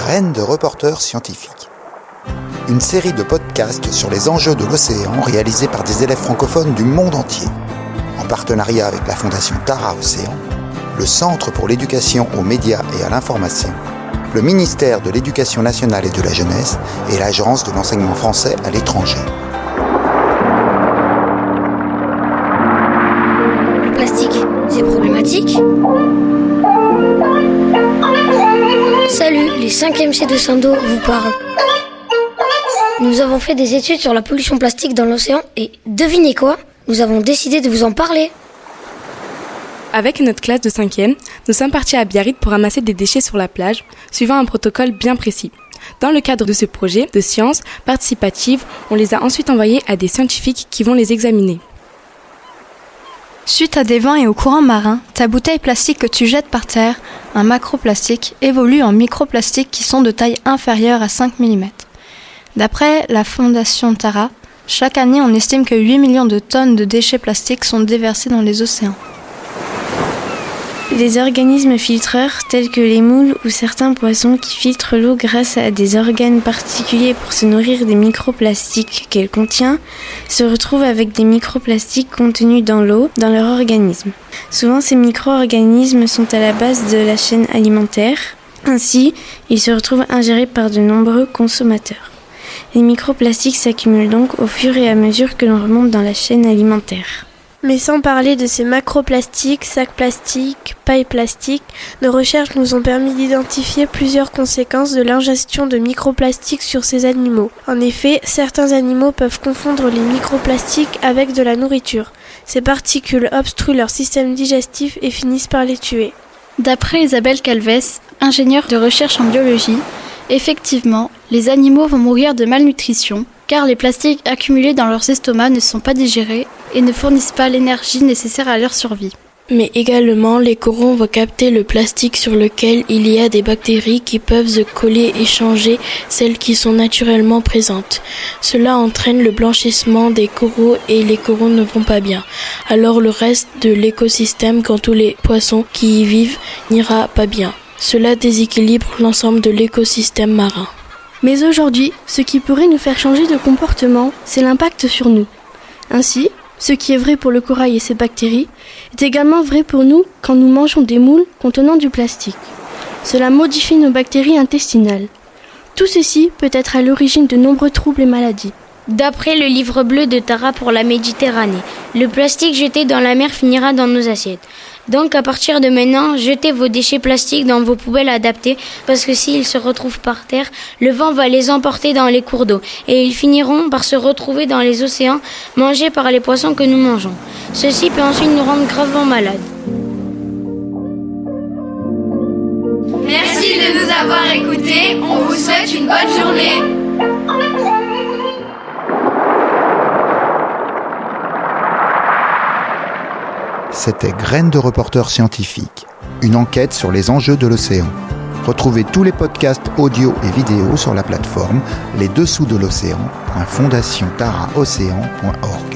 Graines de reporters scientifiques. Une série de podcasts sur les enjeux de l'océan réalisés par des élèves francophones du monde entier, en partenariat avec la Fondation Tara Océan, le Centre pour l'éducation aux médias et à l'information, le ministère de l'Éducation nationale et de la jeunesse et l'Agence de l'enseignement français à l'étranger. Le plastique, c'est problématique. Salut, les 5e C de Saint-Do vous parlent. Nous avons fait des études sur la pollution plastique dans l'océan et devinez quoi ? Nous avons décidé de vous en parler. Avec notre classe de 5e, nous sommes partis à Biarritz pour ramasser des déchets sur la plage, suivant un protocole bien précis. Dans le cadre de ce projet de sciences participatives, on les a ensuite envoyés à des scientifiques qui vont les examiner. Suite à des vents et aux courants marins, ta bouteille plastique que tu jettes par terre, un macroplastique, évolue en microplastiques qui sont de taille inférieure à 5 mm. D'après la Fondation Tara, chaque année on estime que 8 millions de tonnes de déchets plastiques sont déversés dans les océans. Les organismes filtreurs tels que les moules ou certains poissons qui filtrent l'eau grâce à des organes particuliers pour se nourrir des microplastiques qu'elle contient, se retrouvent avec des microplastiques contenus dans l'eau dans leur organisme. Souvent ces micro-organismes sont à la base de la chaîne alimentaire, ainsi ils se retrouvent ingérés par de nombreux consommateurs. Les microplastiques s'accumulent donc au fur et à mesure que l'on remonte dans la chaîne alimentaire. Mais sans parler de ces macroplastiques, sacs plastiques, pailles plastiques, nos recherches nous ont permis d'identifier plusieurs conséquences de l'ingestion de microplastiques sur ces animaux. En effet, certains animaux peuvent confondre les microplastiques avec de la nourriture. Ces particules obstruent leur système digestif et finissent par les tuer. D'après Isabelle Calves, ingénieure de recherche en biologie, effectivement, les animaux vont mourir de malnutrition, car les plastiques accumulés dans leurs estomacs ne sont pas digérés et ne fournissent pas l'énergie nécessaire à leur survie. Mais également, les coraux vont capter le plastique sur lequel il y a des bactéries qui peuvent se coller et changer celles qui sont naturellement présentes. Cela entraîne le blanchissement des coraux et les coraux ne vont pas bien. Alors le reste de l'écosystème, quand tous les poissons qui y vivent, n'ira pas bien. Cela déséquilibre l'ensemble de l'écosystème marin. Mais aujourd'hui, ce qui pourrait nous faire changer de comportement, c'est l'impact sur nous. Ainsi, ce qui est vrai pour le corail et ses bactéries est également vrai pour nous quand nous mangeons des moules contenant du plastique. Cela modifie nos bactéries intestinales. Tout ceci peut être à l'origine de nombreux troubles et maladies. D'après le livre bleu de Tara pour la Méditerranée, le plastique jeté dans la mer finira dans nos assiettes. Donc à partir de maintenant, jetez vos déchets plastiques dans vos poubelles adaptées parce que s'ils se retrouvent par terre, le vent va les emporter dans les cours d'eau et ils finiront par se retrouver dans les océans mangés par les poissons que nous mangeons. Ceci peut ensuite nous rendre gravement malades. Merci de nous avoir écoutés. On vous souhaite une bonne journée. C'était Graines de reporters scientifiques, une enquête sur les enjeux de l'océan. Retrouvez tous les podcasts audio et vidéo sur la plateforme lesdessous de l'océan.fondationtaraocéan.org.